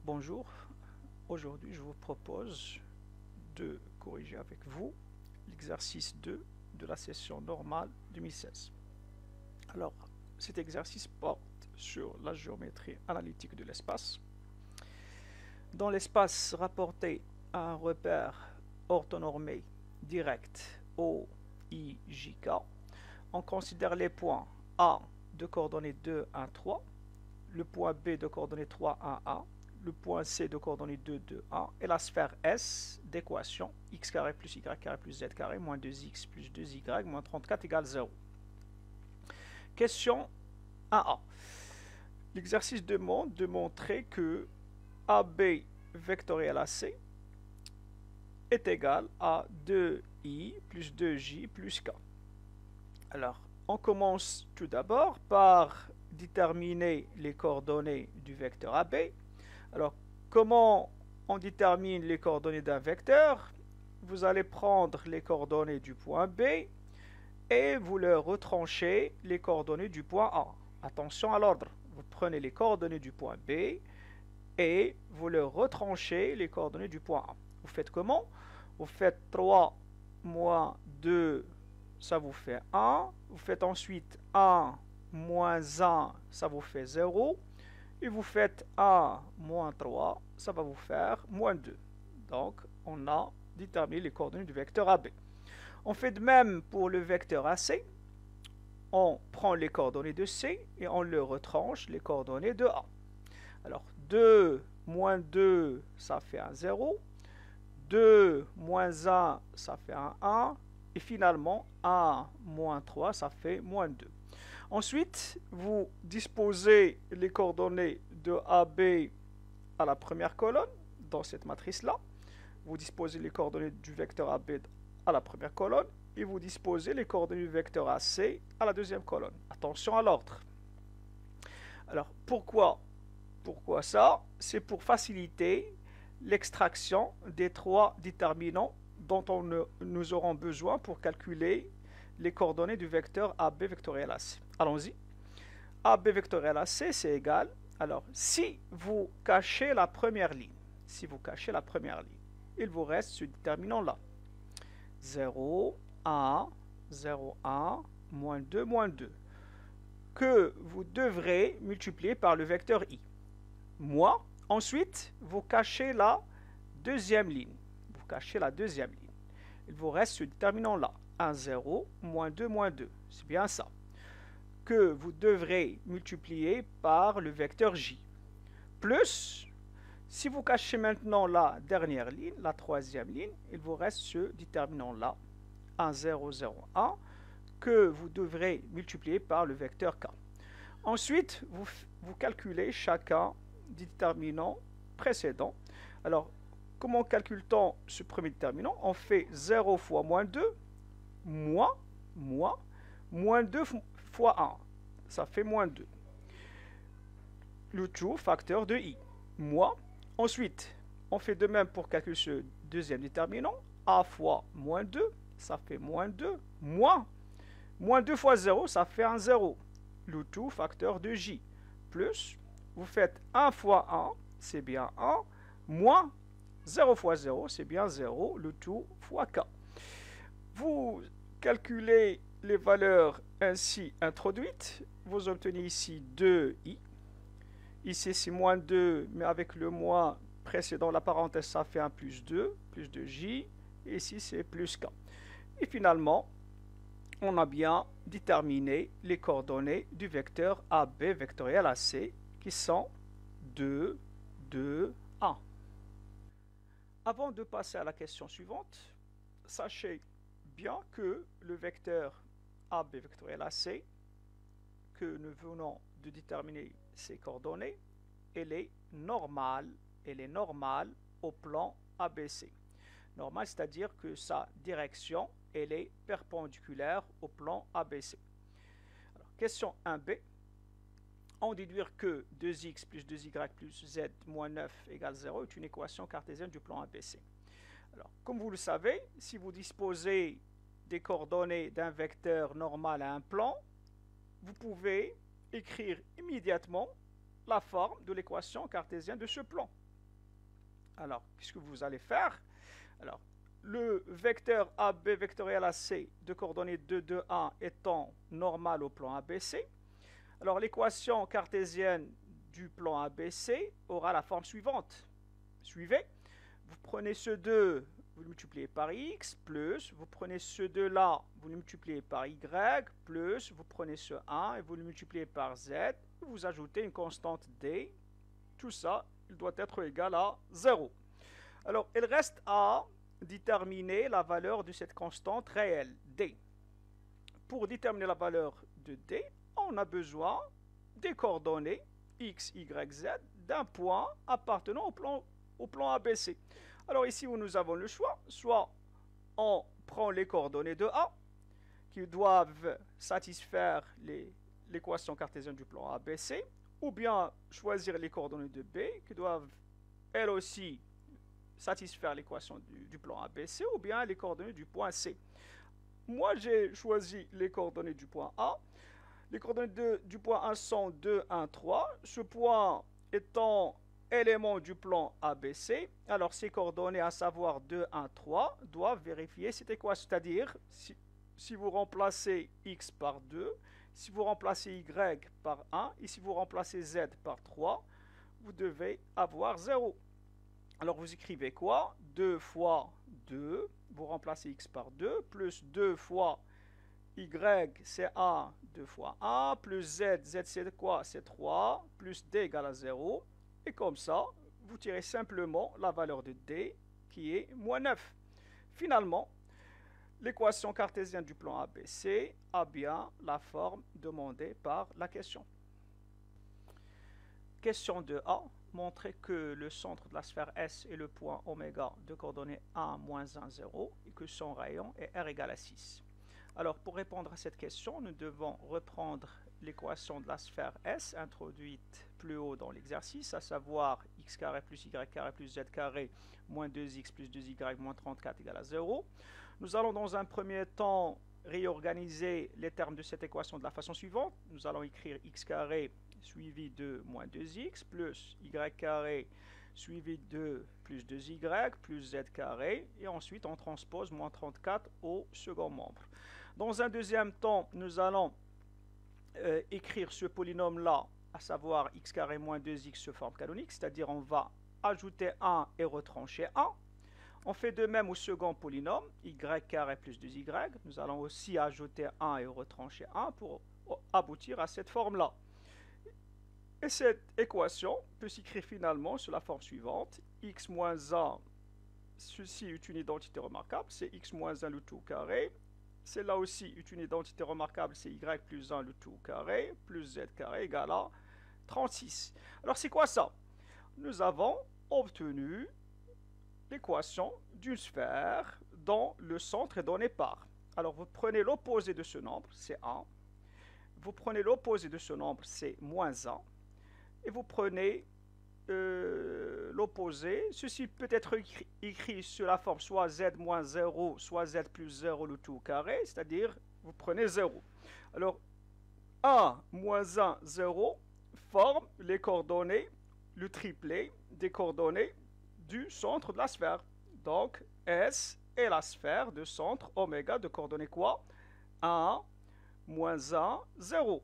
Bonjour, aujourd'hui je vous propose de corriger avec vous l'exercice 2 de la session normale 2016. Alors, cet exercice porte sur la géométrie analytique de l'espace. Dans l'espace rapporté à un repère orthonormé direct O, I, J, K, on considère les points A de coordonnées 2, 1, 3, le point B de coordonnées 3, 1, 1, le point C de coordonnées 2, 2, 1 et la sphère S d'équation x carré plus y carré plus z carré moins 2x plus 2y moins 34 égale 0. Question 1a. L'exercice demande de montrer que AB vectoriel AC est égal à 2i plus 2j plus k. Alors, on commence tout d'abord par déterminer les coordonnées du vecteur AB. Alors, comment on détermine les coordonnées d'un vecteur? Vous allez prendre les coordonnées du point B et vous leur retranchez les coordonnées du point A. Attention à l'ordre. Vous prenez les coordonnées du point B et vous leur retranchez les coordonnées du point A. Vous faites comment? Vous faites 3 moins 2, ça vous fait 1. Vous faites ensuite 1 moins 1, ça vous fait 0. Et vous faites 1 moins 3, ça va vous faire moins 2. Donc, on a déterminé les coordonnées du vecteur AB. On fait de même pour le vecteur AC. On prend les coordonnées de C et on leur retranche les coordonnées de A. Alors, 2 moins 2, ça fait un 0. 2 moins 1, ça fait un 1. Et finalement, 1 moins 3, ça fait moins 2. Ensuite, vous disposez les coordonnées de AB à la première colonne, dans cette matrice-là. Vous disposez les coordonnées du vecteur AB à la première colonne, et vous disposez les coordonnées du vecteur AC à la deuxième colonne. Attention à l'ordre. Alors, pourquoi ça? C'est pour faciliter l'extraction des trois déterminants dont nous aurons besoin pour calculer les coordonnées du vecteur AB vectoriel AC. Allons-y. AB vectoriel AC, c'est égal. Alors, si vous cachez la première ligne, il vous reste ce déterminant-là. 0, 1, 0, 1, moins 2, moins 2. Que vous devrez multiplier par le vecteur I. Ensuite, vous cachez la deuxième ligne. Il vous reste ce déterminant-là. 1, 0, moins 2, moins 2. C'est bien ça. Que vous devrez multiplier par le vecteur J. Plus, si vous cachez maintenant la dernière ligne, la troisième ligne, il vous reste ce déterminant-là. 1, 0, 0, 1. Que vous devrez multiplier par le vecteur K. Ensuite, vous calculez chacun des déterminants précédents. Alors, comment calcule-t-on ce premier déterminant? On fait 0 fois moins 2, moins 2 fois 1. Ça fait moins 2. Le tout facteur de I. Ensuite, on fait de même pour calculer ce deuxième déterminant. A fois moins 2, ça fait moins 2. Moins 2 fois 0, ça fait un 0. Le tout facteur de J. Plus, vous faites 1 fois 1, c'est bien 1. Moins 0 fois 0, c'est bien 0. Le tout fois K. Vous calculez les valeurs ainsi introduites. Vous obtenez ici 2i. Ici, c'est moins 2, mais avec le moins précédent, la parenthèse, ça fait un plus 2 j. Et ici, c'est plus k. Et finalement, on a bien déterminé les coordonnées du vecteur AB vectoriel AC qui sont 2, 2, 1. Avant de passer à la question suivante, sachez bien que le vecteur AB vectoriel AC que nous venons de déterminer ses coordonnées, elle est normale au plan ABC. Normale, c'est-à-dire que sa direction, elle est perpendiculaire au plan ABC. Alors, question 1b. On déduire que 2x plus 2y plus z moins 9 égale 0 est une équation cartésienne du plan ABC. Alors, comme vous le savez, si vous disposez des coordonnées d'un vecteur normal à un plan, vous pouvez écrire immédiatement la forme de l'équation cartésienne de ce plan. Alors, qu'est-ce que vous allez faire? Alors, le vecteur AB vectoriel à C de coordonnées 2, 2, 1 étant normal au plan ABC, alors l'équation cartésienne du plan ABC aura la forme suivante. Suivez. Vous prenez ce 2, vous le multipliez par x, plus, vous prenez ce 2-là, vous le multipliez par y, plus, vous prenez ce 1 et vous le multipliez par z, vous ajoutez une constante d. Tout ça, il doit être égal à 0. Alors, il reste à déterminer la valeur de cette constante réelle, d. Pour déterminer la valeur de d, on a besoin des coordonnées x, y, z d'un point appartenant au plan ABC. Alors ici, nous avons le choix. Soit on prend les coordonnées de A, qui doivent satisfaire l'équation cartésienne du plan ABC, ou bien choisir les coordonnées de B, qui doivent elles aussi satisfaire l'équation du plan ABC, ou bien les coordonnées du point C. Moi, j'ai choisi les coordonnées du point A. Les coordonnées du point A sont 2, 1, 3. Ce point étant élément du plan ABC, alors ces coordonnées, à savoir 2, 1, 3, doivent vérifier cette équation. C'est-à-dire, si vous remplacez x par 2, si vous remplacez y par 1, et si vous remplacez z par 3, vous devez avoir 0. Alors vous écrivez quoi? 2 fois 2, vous remplacez x par 2, plus 2 fois y, c'est 1, 2 fois 1, plus z, c'est quoi? C'est 3, plus d égale à 0. Et comme ça, vous tirez simplement la valeur de d, qui est moins 9. Finalement, l'équation cartésienne du plan ABC a bien la forme demandée par la question. Question 2a. Montrer que le centre de la sphère S est le point oméga de coordonnées 1, moins 1, 0 et que son rayon est r égale à 6. Alors, pour répondre à cette question, nous devons reprendre l'équation de la sphère S introduite plus haut dans l'exercice, à savoir x carré plus y carré plus z carré moins 2x plus 2y moins 34 égale à 0. Nous allons dans un premier temps réorganiser les termes de cette équation de la façon suivante. Nous allons écrire x carré suivi de moins 2x plus y carré suivi de plus 2y plus z carré, et ensuite on transpose moins 34 au second membre. Dans un deuxième temps, nous allons écrire ce polynôme-là, à savoir x carré moins 2x sous forme canonique, c'est-à-dire on va ajouter 1 et retrancher 1. On fait de même au second polynôme, y carré plus 2y. Nous allons aussi ajouter 1 et retrancher 1 pour aboutir à cette forme-là. Et cette équation peut s'écrire finalement sous la forme suivante. X moins 1, ceci est une identité remarquable, c'est x moins 1 le tout carré. Celle-là aussi est une identité remarquable, c'est y plus 1 le tout carré, plus z carré égale à 36. Alors c'est quoi ça? Nous avons obtenu l'équation d'une sphère dont le centre est donné par. Alors vous prenez l'opposé de ce nombre, c'est 1. Vous prenez l'opposé de ce nombre, c'est moins 1. Et vous prenez l'opposé. Ceci peut être écrit sur la forme soit z moins 0, soit z plus 0 le tout carré, c'est-à-dire vous prenez 0. Alors 1 moins 1, 0 forme les coordonnées, le triplet des coordonnées du centre de la sphère. Donc S est la sphère de centre oméga de coordonnées quoi? 1, moins 1, 0.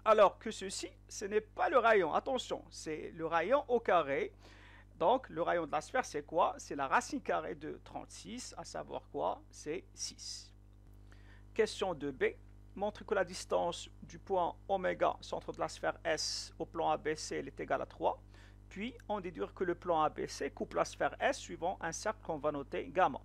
Alors que ceci, ce n'est pas le rayon. Attention, c'est le rayon au carré. Donc, le rayon de la sphère, c'est quoi? C'est la racine carrée de 36, à savoir quoi? C'est 6. Question 2b. Montre que la distance du point oméga, centre de la sphère S, au plan ABC, est égale à 3. Puis, on déduit que le plan ABC coupe la sphère S suivant un cercle qu'on va noter gamma.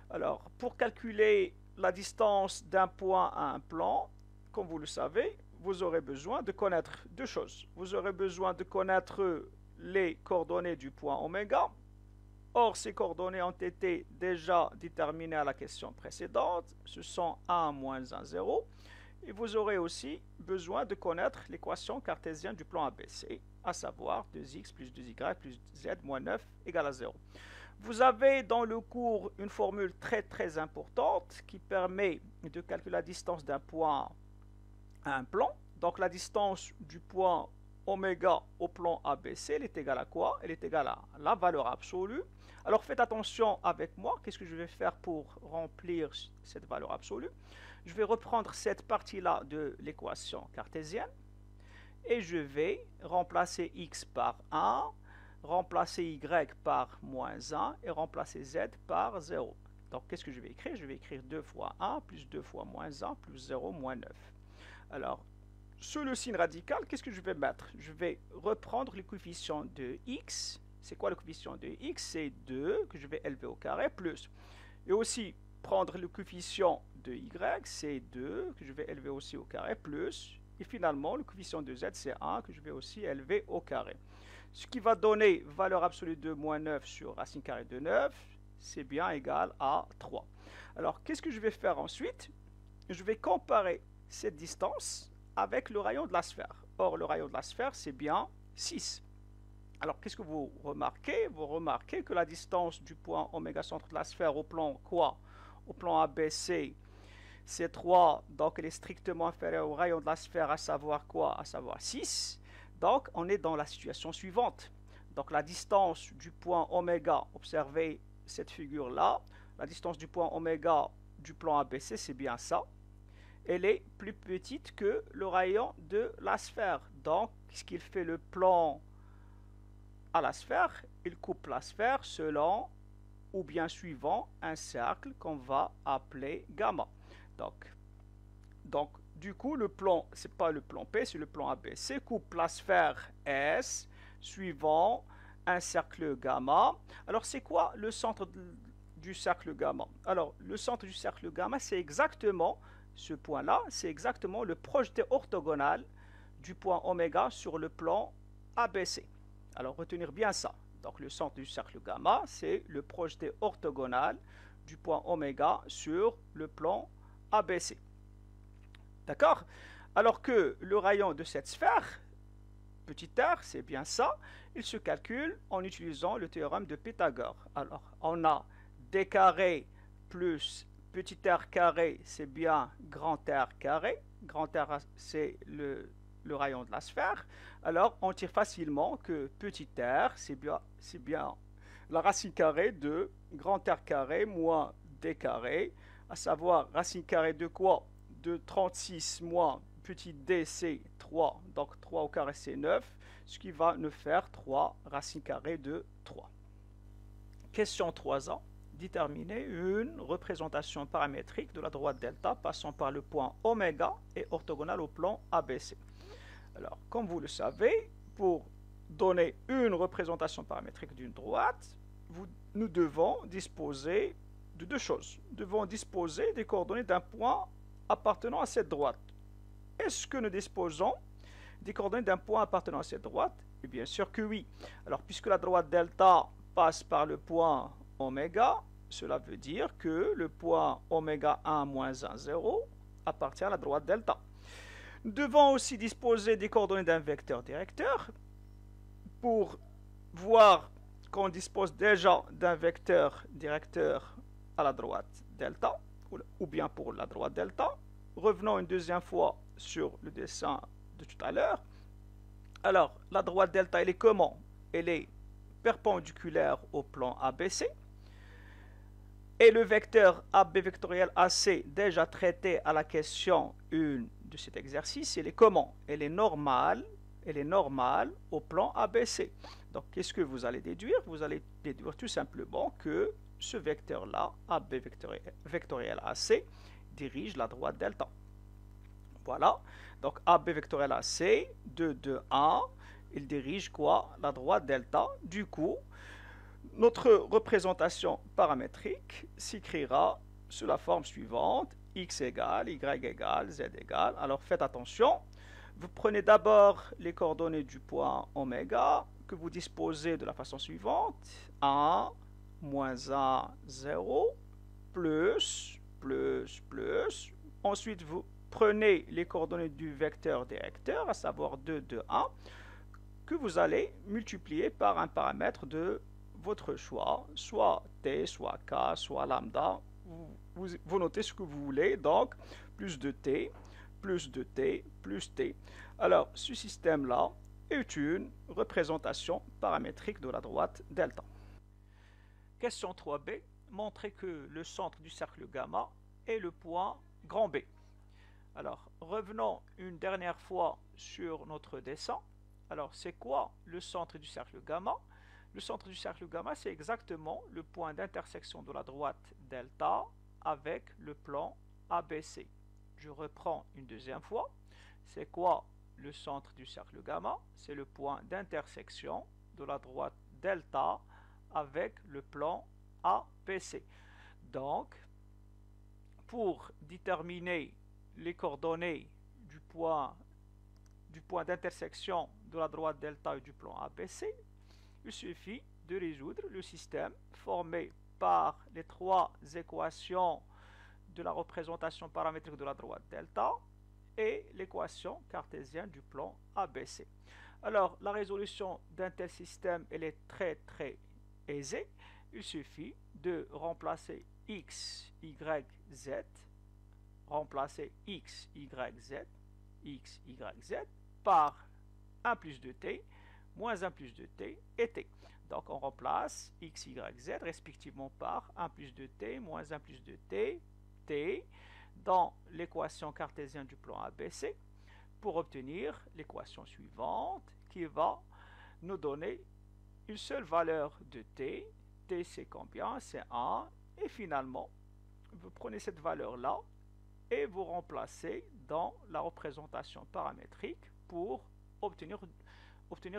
Alors, pour calculer la distance d'un point à un plan, comme vous le savez, vous aurez besoin de connaître deux choses. Vous aurez besoin de connaître les coordonnées du point oméga. Or, ces coordonnées ont été déjà déterminées à la question précédente. Ce sont 1 moins 1, 0. Et vous aurez aussi besoin de connaître l'équation cartésienne du plan ABC, à savoir 2x plus 2y plus z moins 9 égale à 0. Vous avez dans le cours une formule très importante qui permet de calculer la distance d'un point à un plan. Donc la distance du point oméga au plan ABC, elle est égale à quoi? Elle est égale à la valeur absolue. Alors faites attention avec moi, qu'est-ce que je vais faire pour remplir cette valeur absolue? Je vais reprendre cette partie-là de l'équation cartésienne et je vais remplacer x par 1, remplacer y par moins 1 et remplacer z par 0. Donc qu'est-ce que je vais écrire? Je vais écrire 2 fois 1 plus 2 fois moins 1 plus 0 moins 9. Alors, sur le signe radical, qu'est-ce que je vais mettre? Je vais reprendre le coefficient de x. C'est quoi le coefficient de x? C'est 2 que je vais élever au carré plus. Et aussi prendre le coefficient de y, c'est 2 que je vais élever aussi au carré plus. Et finalement, le coefficient de z, c'est 1 que je vais aussi élever au carré. Ce qui va donner valeur absolue de moins 9 sur racine carrée de 9, c'est bien égal à 3. Alors, qu'est-ce que je vais faire ensuite? Je vais comparer cette distance avec le rayon de la sphère. Or, le rayon de la sphère, c'est bien 6. Alors, qu'est-ce que vous remarquez? Vous remarquez que la distance du point oméga centre de la sphère au plan quoi? Au plan ABC, c'est 3, donc elle est strictement inférieure au rayon de la sphère, à savoir quoi? À savoir 6. Donc, on est dans la situation suivante. Donc, la distance du point oméga, observez cette figure-là, la distance du point oméga du plan ABC, c'est bien ça. Elle est plus petite que le rayon de la sphère. Donc, ce qu'il fait le plan à la sphère, il coupe la sphère selon ou bien suivant un cercle qu'on va appeler gamma. Donc, du coup, le plan, c'est pas le plan P, c'est le plan ABC, coupe la sphère S suivant un cercle gamma. Alors, c'est quoi le centre du cercle gamma? Alors, le centre du cercle gamma, c'est exactement ce point-là, c'est exactement le projeté orthogonal du point oméga sur le plan ABC. Alors, retenir bien ça. Donc, le centre du cercle gamma, c'est le projeté orthogonal du point oméga sur le plan ABC. D'accord? Alors que le rayon de cette sphère, petit r, c'est bien ça, il se calcule en utilisant le théorème de Pythagore. Alors, on a d carré plus petit r carré, c'est bien grand R carré. Grand R, c'est le rayon de la sphère. Alors, on tire facilement que petit r, c'est bien la racine carrée de grand R carré moins d carré, à savoir racine carrée de quoi? De 36 moins petit d, c'est 3. Donc, 3 au carré, c'est 9, ce qui va nous faire 3 racine carrée de 3. Question 3a. Déterminer une représentation paramétrique de la droite delta passant par le point oméga et orthogonale au plan ABC. Alors, comme vous le savez, pour donner une représentation paramétrique d'une droite, nous devons disposer de deux choses. Nous devons disposer des coordonnées d'un point appartenant à cette droite. Est-ce que nous disposons des coordonnées d'un point appartenant à cette droite? Et bien sûr que oui. Alors, puisque la droite delta passe par le point oméga, cela veut dire que le point oméga 1 moins 1, 0 appartient à la droite delta. Nous devons aussi disposer des coordonnées d'un vecteur directeur pour voir qu'on dispose déjà d'un vecteur directeur à la droite delta, ou bien pour la droite delta. Revenons une deuxième fois sur le dessin de tout à l'heure. Alors, la droite delta, elle est comment? Elle est perpendiculaire au plan ABC. Et le vecteur AB vectoriel AC, déjà traité à la question 1 de cet exercice, elle est comment? Elle est normale au plan ABC. Donc, qu'est-ce que vous allez déduire? Vous allez déduire tout simplement que ce vecteur-là, AB vectoriel AC, dirige la droite delta. Voilà. Donc, AB vectoriel AC, 2, 2, 1, il dirige quoi? La droite delta. Du coup, notre représentation paramétrique s'écrira sous la forme suivante: x égale, y égale, z égale. Alors faites attention, vous prenez d'abord les coordonnées du point oméga que vous disposez de la façon suivante: 1, moins 1, 0, plus. Ensuite, vous prenez les coordonnées du vecteur directeur, à savoir 2, 2, 1, que vous allez multiplier par un paramètre de votre choix, soit t, soit k, soit lambda. Vous notez ce que vous voulez, donc plus de t, plus de t, plus t. Alors, ce système-là est une représentation paramétrique de la droite delta. Question 3b. Montrer que le centre du cercle gamma est le point grand B. Alors, revenons une dernière fois sur notre dessin. Alors, c'est quoi le centre du cercle gamma? Le centre du cercle gamma, c'est exactement le point d'intersection de la droite delta avec le plan ABC. Je reprends une deuxième fois. C'est quoi le centre du cercle gamma? C'est le point d'intersection de la droite delta avec le plan ABC. Donc, pour déterminer les coordonnées du point d'intersection de la droite delta et du plan ABC, il suffit de résoudre le système formé par les trois équations de la représentation paramétrique de la droite delta et l'équation cartésienne du plan ABC. Alors, la résolution d'un tel système, elle est très aisée. Il suffit de remplacer x, y, z, remplacer x, y, z par 1 plus 2t, moins 1 plus 2t et t. Donc on remplace x, y, z respectivement par 1 plus 2t, moins 1 plus 2t, t dans l'équation cartésienne du plan ABC pour obtenir l'équation suivante qui va nous donner une seule valeur de t. T c'est combien? C'est 1. Et finalement, vous prenez cette valeur-là et vous remplacez dans la représentation paramétrique pour obtenir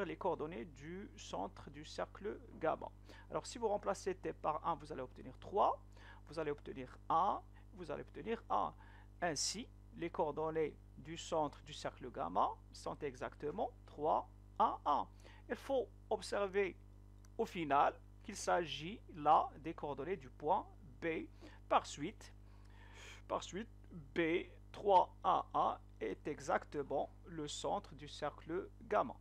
les coordonnées du centre du cercle gamma. Alors si vous remplacez t par 1, vous allez obtenir 3, vous allez obtenir 1, vous allez obtenir 1. Ainsi, les coordonnées du centre du cercle gamma sont exactement 3, 1, 1. Il faut observer au final qu'il s'agit là des coordonnées du point B. Par suite, B, 3, 1, 1 est exactement le centre du cercle gamma.